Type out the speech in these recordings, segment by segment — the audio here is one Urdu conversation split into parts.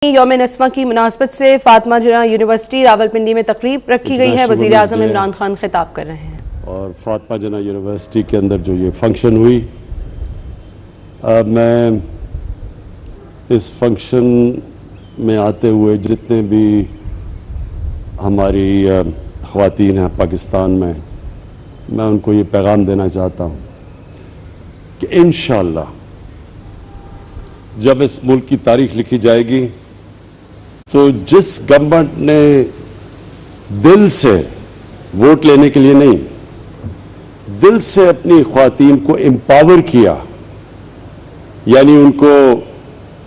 یوم نسواں کی مناسبت سے فاطمہ جناح یونیورسٹی راولپنڈی میں تقریب رکھی گئی ہے. وزیر اعظم عمران خان خطاب کر رہے ہیں. اور فاطمہ جناح یونیورسٹی کے اندر جو یہ فنکشن ہوئی، میں اس فنکشن میں آتے ہوئے جتنے بھی ہماری خواتین ہیں پاکستان میں ان کو یہ پیغام دینا چاہتا ہوں کہ انشاءاللہ جب اس ملک کی تاریخ لکھی جائے گی تو جس گورنمنٹ نے دل سے ووٹ لینے کے لیے نہیں، دل سے اپنی خواتین کو امپاور کیا، یعنی ان کو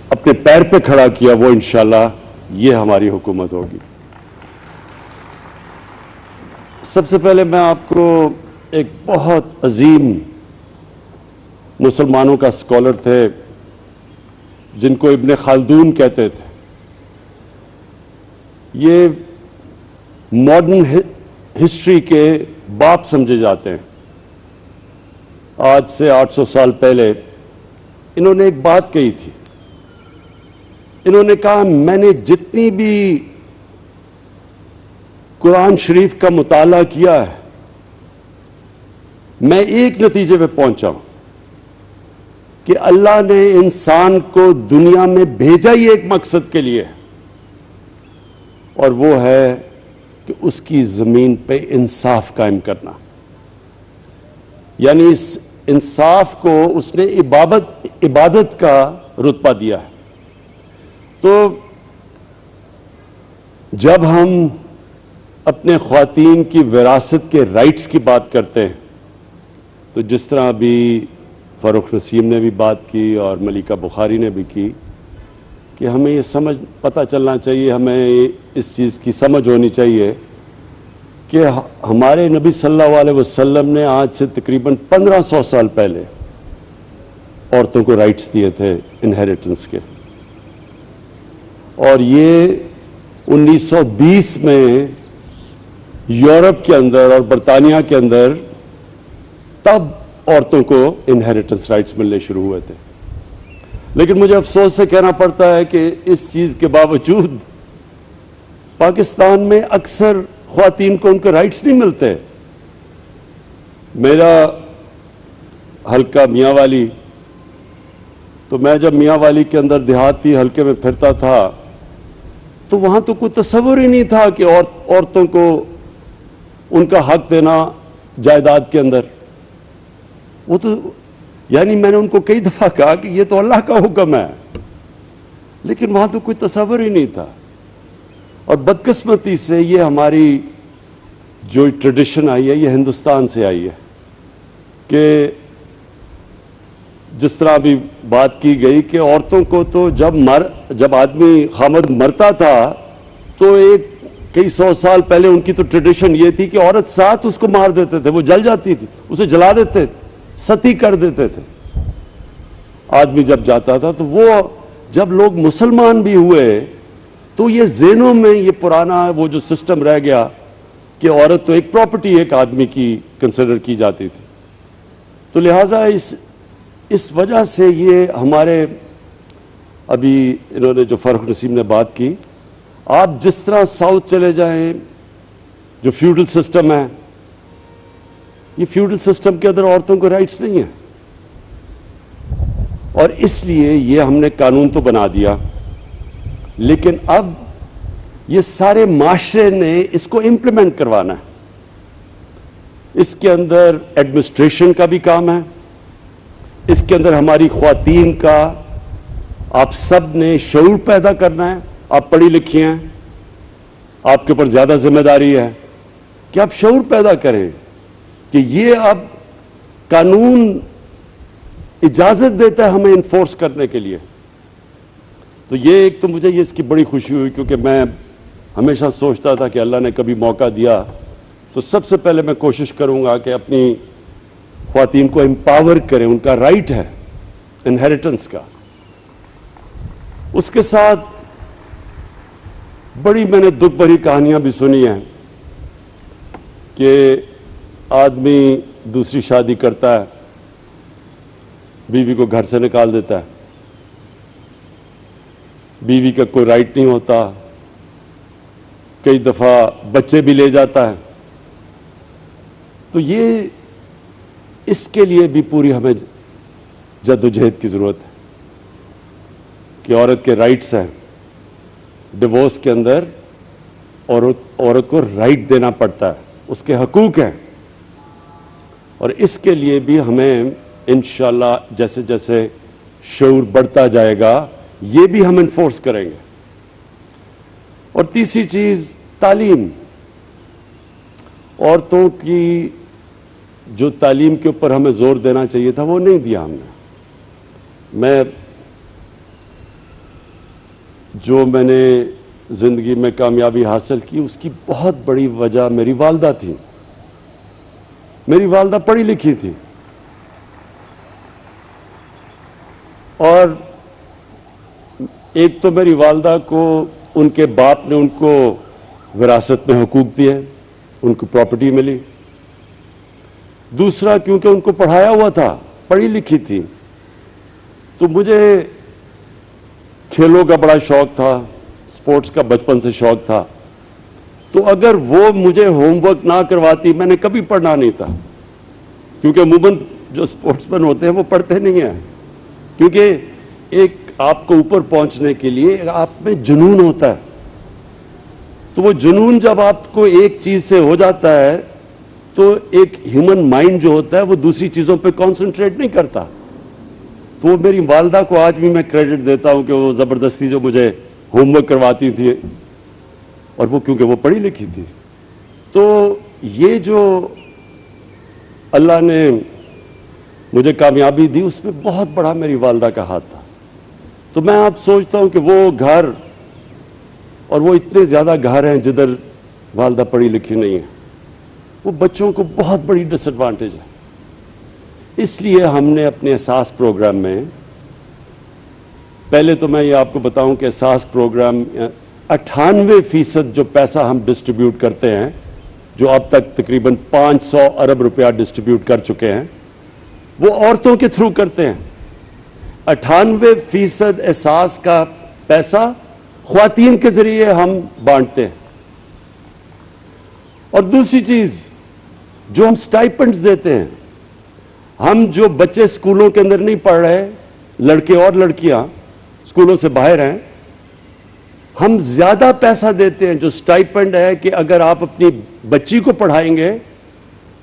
اپنے پیر پہ کھڑا کیا، وہ انشاءاللہ یہ ہماری حکومت ہوگی. سب سے پہلے میں آپ کو ایک بہت عظیم مسلمانوں کا اسکالر تھے جن کو ابن خلدون کہتے تھے، یہ ماڈرن ہسٹری کے باپ سمجھے جاتے ہیں. آج سے 800 سال پہلے انہوں نے ایک بات کہی تھی. انہوں نے کہا، میں نے جتنی بھی قرآن شریف کا مطالعہ کیا ہے، میں ایک نتیجے پہ پہنچا ہوں کہ اللہ نے انسان کو دنیا میں بھیجا ہی ایک مقصد کے لیے، اور وہ ہے کہ اس کی زمین پہ انصاف قائم کرنا. یعنی اس انصاف کو اس نے عبادت کا رتبہ دیا ہے. تو جب ہم اپنے خواتین کی وراثت کے رائٹس کی بات کرتے ہیں، تو جس طرح ابھی فاروق نسیم نے بھی بات کی اور ملیکہ بخاری نے بھی کی کہ ہمیں یہ پتہ چلنا چاہیے، ہمیں اس چیز کی سمجھ ہونی چاہیے کہ ہمارے نبی صلی اللہ علیہ وسلم نے آج سے تقریباً 1500 سال پہلے عورتوں کو رائٹس دیے تھے انہیریٹنس کے، اور یہ 1920 میں یورپ کے اندر اور برطانیہ کے اندر تب عورتوں کو انہیریٹنس رائٹس ملنے شروع ہوئے تھے. لیکن مجھے افسوس سے کہنا پڑتا ہے کہ اس چیز کے باوجود پاکستان میں اکثر خواتین کو ان کے رائٹس نہیں ملتے. میرا حلقہ میاں والی، تو میں جب میاں والی کے اندر دیہاتی حلقے میں پھرتا تھا تو وہاں تو کوئی تصور ہی نہیں تھا کہ عورتوں کو ان کا حق دینا جائیداد کے اندر. وہ تو یعنی میں نے ان کو کئی دفعہ کہا کہ یہ تو اللہ کا حکم ہے، لیکن وہاں تو کوئی تصور ہی نہیں تھا. اور بدقسمتی سے یہ ہماری جو ٹریڈیشن آئی ہے یہ ہندوستان سے آئی ہے کہ جس طرح ابھی بات کی گئی کہ عورتوں کو تو جب آدمی خامد مرتا تھا تو کئی 100 سال پہلے ان کی تو ٹریڈیشن یہ تھی کہ عورت ساتھ اس کو مار دیتے تھے، وہ جل جاتی تھی، اسے جلا دیتے تھے، ستی کر دیتے تھے. آدمی جب جاتا تھا تو وہ جب لوگ مسلمان بھی ہوئے تو یہ ذہنوں میں یہ پرانا وہ جو سسٹم رہ گیا کہ عورت تو ایک پراپرٹی ایک آدمی کی کنسیڈر کی جاتی تھی. تو لہٰذا اس وجہ سے یہ ہمارے ابھی انہوں نے جو فاروق نسیم نے بات کی، آپ جس طرح ساؤتھ چلے جائیں جو فیوڈل سسٹم ہے، یہ فیوڈل سسٹم کے اندر عورتوں کو رائٹس نہیں ہیں، اور اس لیے یہ ہم نے قانون تو بنا دیا، لیکن اب یہ سارے معاشرے نے اس کو امپلیمنٹ کروانا ہے. اس کے اندر ایڈمنسٹریشن کا بھی کام ہے، اس کے اندر ہماری خواتین کا آپ سب نے شعور پیدا کرنا ہے. آپ پڑھی لکھی ہیں، آپ کے اوپر زیادہ ذمہ داری ہے کہ آپ شعور پیدا کریں کہ یہ اب قانون اجازت دیتا ہے ہمیں انفورس کرنے کے لیے. تو یہ ایک تو مجھے اس کی بڑی خوشی ہوئی، کیونکہ میں ہمیشہ سوچتا تھا کہ اللہ نے کبھی موقع دیا تو سب سے پہلے میں کوشش کروں گا کہ اپنی خواتین کو امپاور کریں، ان کا رائٹ ہے انہیریٹنس کا. اس کے ساتھ بڑی میں نے دکھ بھری کہانیاں بھی سنی ہیں کہ آدمی دوسری شادی کرتا ہے، بیوی کو گھر سے نکال دیتا ہے، بیوی کا کوئی رائٹ نہیں ہوتا, کئی دفعہ بچے بھی لے جاتا ہے. تو یہ اس کے لیے بھی پوری ہمیں جدوجہد کی ضرورت ہے کہ عورت کے رائٹس ہیں. ڈیورس کے اندر عورت کو رائٹ دینا پڑتا ہے, اس کے حقوق ہیں, اور اس کے لیے بھی ہمیں انشاءاللہ جیسے جیسے شعور بڑھتا جائے گا یہ بھی ہم انفورس کریں گے. اور تیسری چیز تعلیم. عورتوں کی جو تعلیم کے اوپر ہمیں زور دینا چاہیے تھا وہ نہیں دیا ہم نے. میں نے زندگی میں کامیابی حاصل کی اس کی بہت بڑی وجہ میری والدہ تھی. میری والدہ پڑھی لکھی تھی, اور ایک تو میری والدہ کو ان کے باپ نے ان کو وراثت میں حقوق دیے, ان کو پراپرٹی ملی. دوسرا کیونکہ ان کو پڑھایا ہوا تھا, پڑھی لکھی تھی, تو مجھے کھیلوں کا بڑا شوق تھا, سپورٹس کا بچپن سے شوق تھا. تو اگر وہ مجھے ہوم ورک نہ کرواتی میں نے کبھی پڑھنا نہیں تھا, کیونکہ عموماً جو سپورٹس مین ہوتے ہیں وہ پڑھتے نہیں ہیں, کیونکہ ایک آپ کو اوپر پہنچنے کے لیے آپ میں جنون ہوتا ہے. تو وہ جنون جب آپ کو ایک چیز سے ہو جاتا ہے تو ایک ہیومن مائنڈ جو ہوتا ہے وہ دوسری چیزوں پہ کانسنٹریٹ نہیں کرتا. تو وہ میری والدہ کو آج بھی میں کریڈٹ دیتا ہوں کہ وہ زبردستی جو مجھے ہوم ورک کرواتی تھی, اور وہ کیونکہ وہ پڑھی لکھی تھی. تو یہ جو اللہ نے مجھے کامیابی دی اس میں بہت بڑا میری والدہ کا ہاتھ تھا. تو میں اب سوچتا ہوں کہ وہ گھر, اور وہ اتنے زیادہ گھر ہیں جدھر والدہ پڑھی لکھی نہیں ہے, وہ بچوں کو بہت بڑی ڈس ایڈوانٹیج ہے. اس لیے ہم نے اپنے احساس پروگرام میں, پہلے تو میں یہ آپ کو بتاؤں کہ احساس پروگرام 98% جو پیسہ ہم ڈسٹریبیوٹ کرتے ہیں, جو اب تک تقریباً 500 ارب روپیہ ڈسٹریبیوٹ کر چکے ہیں, وہ عورتوں کے تھرو کرتے ہیں. 98% احساس کا پیسہ خواتین کے ذریعے ہم بانٹتے ہیں. اور دوسری چیز جو ہم سٹائپنڈز دیتے ہیں, ہم جو بچے اسکولوں کے اندر نہیں پڑھ رہے, لڑکے اور لڑکیاں اسکولوں سے باہر ہیں, ہم زیادہ پیسہ دیتے ہیں جو سٹائپنڈ ہے کہ اگر آپ اپنی بچی کو پڑھائیں گے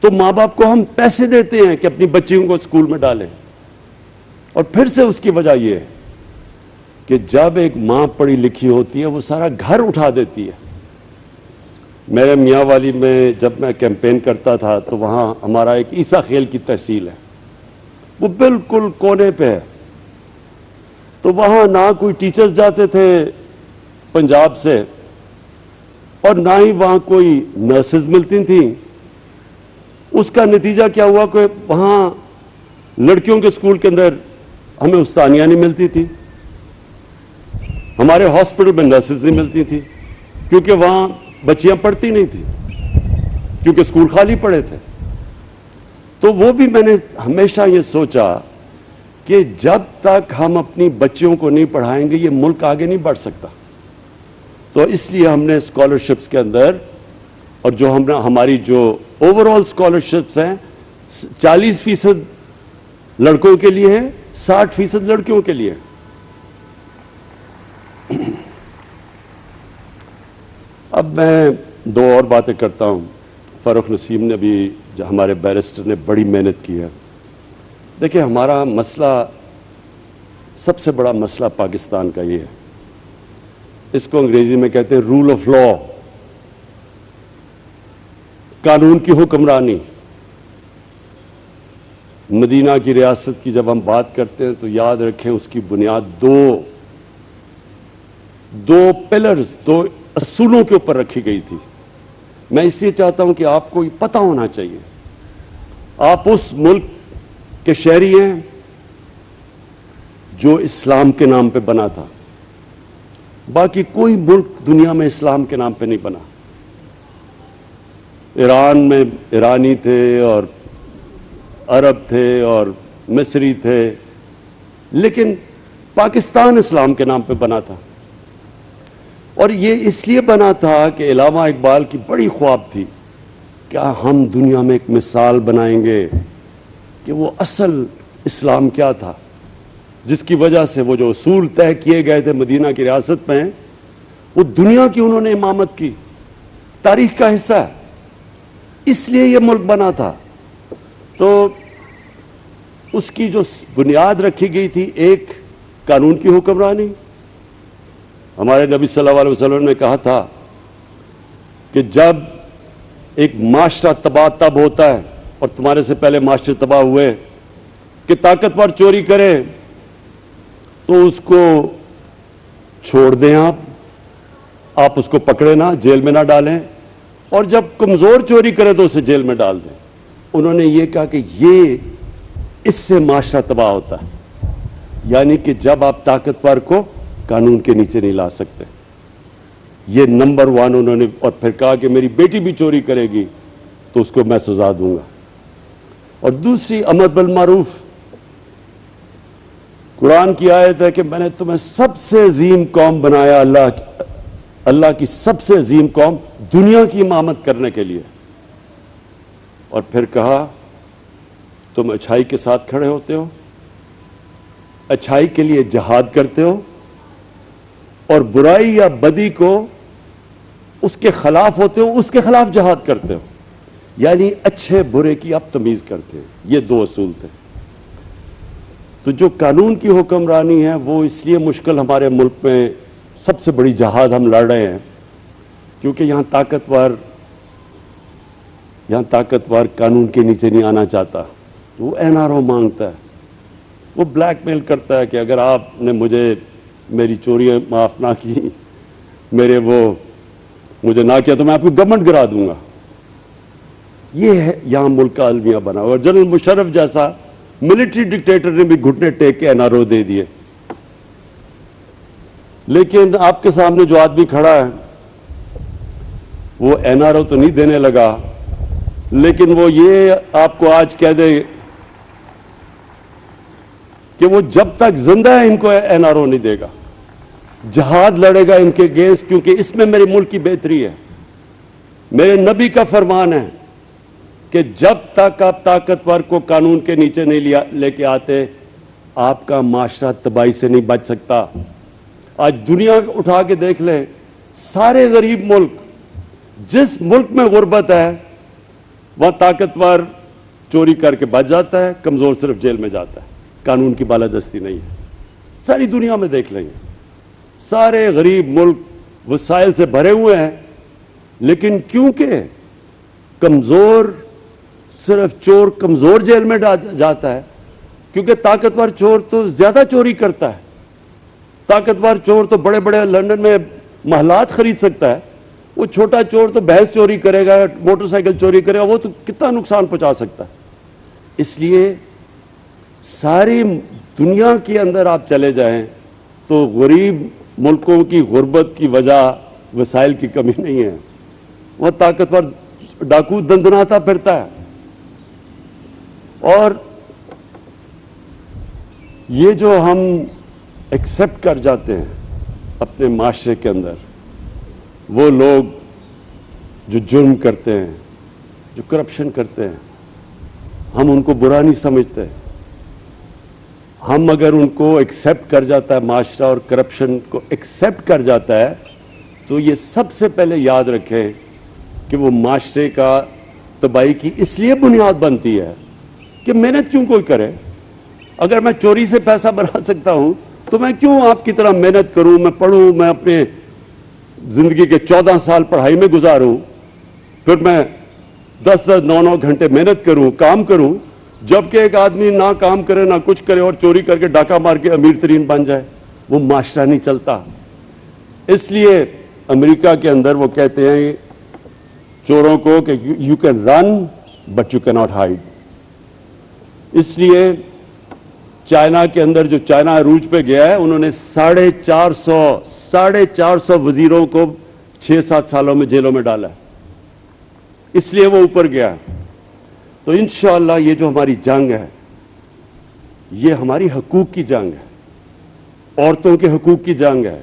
تو ماں باپ کو ہم پیسے دیتے ہیں کہ اپنی بچیوں کو اسکول میں ڈالیں. اور پھر سے اس کی وجہ یہ ہے کہ جب ایک ماں پڑھی لکھی ہوتی ہے وہ سارا گھر اٹھا دیتی ہے. میرے میاں والی میں جب میں کیمپین کرتا تھا تو وہاں ہمارا ایک عیسیٰ خیل کی تحصیل ہے, وہ بالکل کونے پہ ہے. تو وہاں نہ کوئی ٹیچرز جاتے تھے پنجاب سے, اور نہ ہی وہاں کوئی نرسز ملتی تھیں. اس کا نتیجہ کیا ہوا کہ وہاں لڑکیوں کے اسکول کے اندر ہمیں استانیہ نہیں ملتی تھی, ہمارے ہاسپٹل میں نرسز نہیں ملتی تھی, کیونکہ وہاں بچیاں پڑھتی نہیں تھی, کیونکہ اسکول خالی پڑے تھے. تو وہ بھی میں نے ہمیشہ یہ سوچا کہ جب تک ہم اپنی بچیوں کو نہیں پڑھائیں گے یہ ملک آگے نہیں بڑھ سکتا. تو اس لیے ہم نے اسکالرشپس کے اندر, اور جو ہماری جو اوور آل اسکالرشپس ہیں 40% لڑکوں کے لیے ہیں, 60% لڑکیوں کے لیے. اب میں دو اور باتیں کرتا ہوں. فاروق نسیم نے بھی, جو ہمارے بیرسٹر نے بڑی محنت کی ہے. دیکھیں ہمارا مسئلہ, سب سے بڑا مسئلہ پاکستان کا یہ ہے, اس کو انگریزی میں کہتے ہیں رول آف لا, قانون کی حکمرانی. مدینہ کی ریاست کی جب ہم بات کرتے ہیں تو یاد رکھیں اس کی بنیاد دو پلرز, 2 اصولوں کے اوپر رکھی گئی تھی. میں اس لیے چاہتا ہوں کہ آپ کو یہ پتہ ہونا چاہیے, آپ اس ملک کے شہری ہیں جو اسلام کے نام پہ بنا تھا. باقی کوئی ملک دنیا میں اسلام کے نام پہ نہیں بنا. ایران میں ایرانی تھے اور عرب تھے اور مصری تھے, لیکن پاکستان اسلام کے نام پہ بنا تھا. اور یہ اس لیے بنا تھا کہ علامہ اقبال کی بڑی خواب تھی کہ ہم دنیا میں ایک مثال بنائیں گے کہ وہ اصل اسلام کیا تھا، جس کی وجہ سے وہ جو اصول طے کیے گئے تھے مدینہ کی ریاست میں، وہ دنیا کی انہوں نے امامت کی، تاریخ کا حصہ ہے، اس لیے یہ ملک بنا تھا۔ تو اس کی جو بنیاد رکھی گئی تھی، ایک قانون کی حکمرانی۔ ہمارے نبی صلی اللہ علیہ وسلم نے کہا تھا کہ جب ایک معاشرہ تباہ تب ہوتا ہے، اور تمہارے سے پہلے معاشرے تباہ ہوئے، کہ طاقتور چوری کرے تو اس کو چھوڑ دیں، آپ اس کو پکڑے نہ، جیل میں نہ ڈالیں، اور جب کمزور چوری کرے تو اسے جیل میں ڈال دیں۔ انہوں نے یہ کہا کہ یہ اس سے معاشرہ تباہ ہوتا ہے، یعنی کہ جب آپ طاقتور کو قانون کے نیچے نہیں لا سکتے۔ یہ نمبر 1 انہوں نے، اور پھر کہا کہ میری بیٹی بھی چوری کرے گی تو اس کو میں سزا دوں گا۔ اور دوسری امر بالمعروف، قرآن کی آیت ہے کہ میں نے تمہیں سب سے عظیم قوم بنایا، اللہ کی سب سے عظیم قوم دنیا کی امامت کرنے کے لیے۔ اور پھر کہا تم اچھائی کے ساتھ کھڑے ہوتے ہو، اچھائی کے لیے جہاد کرتے ہو، اور برائی یا بدی کو اس کے خلاف ہوتے ہو، اس کے خلاف جہاد کرتے ہو، یعنی اچھے برے کی آپ تمیز کرتے ہیں۔ یہ 2 اصول تھے۔ تو جو قانون کی حکمرانی ہے وہ اس لیے مشکل ہمارے ملک میں، سب سے بڑی جہاد ہم لڑ رہے ہیں کیونکہ یہاں طاقتور قانون کے نیچے نہیں آنا چاہتا، وہ NRO مانگتا ہے، وہ بلیک میل کرتا ہے کہ اگر آپ نے میری چوریاں معاف نہ کی، مجھے نہ کیا تو میں آپ کو گورنمنٹ گرا دوں گا۔ یہ ہے یہاں ملک کا المیہ بنا، اور جنرل مشرف جیسا ملٹری ڈکٹیٹر نے بھی گھٹنے ٹیک کے NRO دے دیے۔ لیکن آپ کے سامنے جو آدمی کھڑا ہے وہ NRO تو نہیں دینے لگا، لیکن وہ یہ آپ کو آج کہہ دے کہ وہ جب تک زندہ ہے ان کو NRO نہیں دے گا، جہاد لڑے گا ان کے اگینسٹ، کیونکہ اس میں میرے ملک کی بہتری ہے۔ میرے نبی کا فرمان ہے کہ جب تک آپ طاقتور کو قانون کے نیچے نہیں لے کے آتے، آپ کا معاشرہ تباہی سے نہیں بچ سکتا۔ آج دنیا اٹھا کے دیکھ لیں، سارے غریب ملک، جس ملک میں غربت ہے وہاں طاقتور چوری کر کے بچ جاتا ہے، کمزور صرف جیل میں جاتا ہے، قانون کی بالادستی نہیں ہے۔ ساری دنیا میں دیکھ لیں گے، سارے غریب ملک وسائل سے بھرے ہوئے ہیں، لیکن کیونکہ کمزور، صرف چور کمزور جیل میں جاتا ہے، کیونکہ طاقتور چور تو زیادہ چوری کرتا ہے۔ طاقتور چور تو بڑے بڑے لندن میں محلات خرید سکتا ہے، وہ چھوٹا چور تو بھینس چوری کرے گا، موٹر سائیکل چوری کرے گا، وہ تو کتنا نقصان پہنچا سکتا ہے۔ اس لیے ساری دنیا کے اندر آپ چلے جائیں تو غریب ملکوں کی غربت کی وجہ وسائل کی کمی نہیں ہے، وہ طاقتور ڈاکو دندناتا پھرتا ہے۔ اور یہ جو ہم ایکسیپٹ کر جاتے ہیں اپنے معاشرے کے اندر، وہ لوگ جو جرم کرتے ہیں، جو کرپشن کرتے ہیں، ہم ان کو برا نہیں سمجھتے۔ ہم اگر ان کو ایکسیپٹ کر جاتا ہے، معاشرہ اور کرپشن کو ایکسیپٹ کر جاتا ہے، تو یہ سب سے پہلے یاد رکھیں کہ وہ معاشرے کا تباہی کی اس لیے بنیاد بنتی ہے کہ محنت کیوں کوئی کرے۔ اگر میں چوری سے پیسہ بنا سکتا ہوں تو میں کیوں آپ کی طرح محنت کروں، میں پڑھوں، میں اپنے زندگی کے 14 سال پڑھائی میں گزاروں، پھر میں 10-10 9-9 گھنٹے محنت کروں، کام کروں، جبکہ ایک آدمی نہ کام کرے نہ کچھ کرے اور چوری کر کے ڈاکہ مار کے امیر ترین بن جائے، وہ معاشرہ نہیں چلتا۔ اس لیے امریکہ کے اندر وہ کہتے ہیں چوروں کو کہ you can run but you کی ناٹ ہائیڈ۔ اس لیے چائنا کے اندر، جو چائنا عروج پہ گیا ہے، انہوں نے 450 وزیروں کو 6-7 سالوں میں جیلوں میں ڈالا ہے، اس لیے وہ اوپر گیا۔ تو انشاءاللہ یہ جو ہماری جنگ ہے، یہ ہماری حقوق کی جنگ ہے، عورتوں کے حقوق کی جنگ ہے،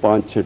5-6